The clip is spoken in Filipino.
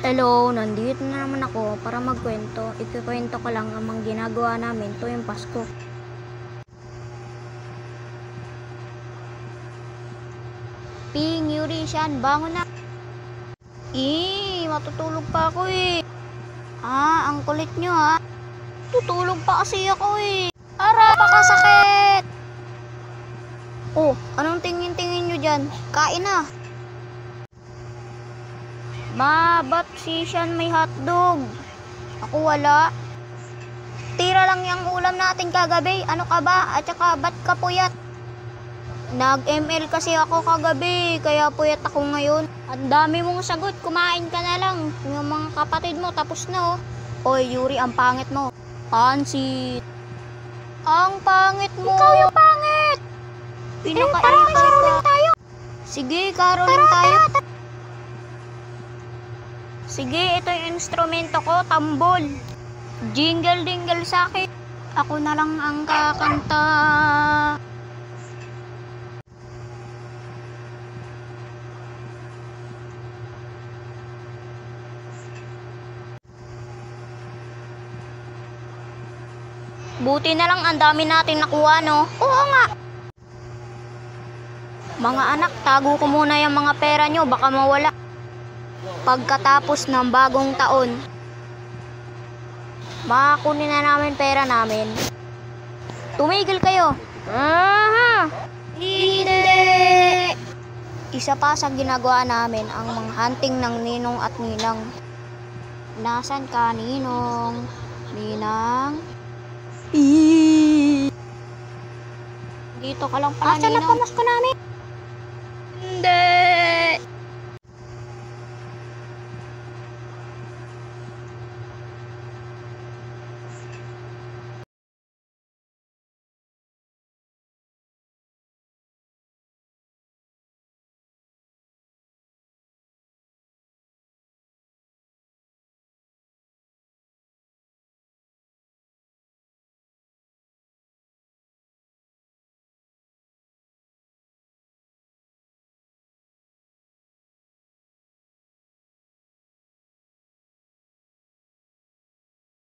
Hello, nandito na naman ako para magkwento. Ikikwento ko lang ang mga ginagawa namin tuwing Pasko. Ping, Yuri, Shan, bangon na. Matutulog pa ako eh. Ang kulit nyo ha. Tutulog pa kasi ako eh. Pakasakit! Oh, anong tingin-tingin nyo dyan? Kain na. Ba't si Shan may hotdog? Ako wala. Tira lang yung ulam natin kagabi. Ano ka ba? At saka ba't ka puyat? Nag-ML kasi ako kagabi, kaya puyat ako ngayon. Ang dami mong sagot, kumain ka na lang. Yung mga kapatid mo, tapos na oh. Oy, Yuri, ang pangit mo. Pansit. Ang pangit mo. Ikaw yung pangit. Pinakaipay ka. Tayo. Sige, caroling tayo. Sige, ito yung instrumento ko, tambol. Jingle-dingle sa akin. Ako na lang ang kakanta. Buti na lang ang dami natin nakuha, no? Oo nga. Mga anak, tago ko muna yung mga pera nyo, baka mawala. Pagkatapos ng bagong taon, makakunin na namin pera namin. Tumigil kayo. Hindi! Isa pa sa ginagawa namin ang mga hunting ng ninong at ninang. Nasaan ka, ninong? Ninang? Dito ka lang pala, ninang. Asan na pamasko namin?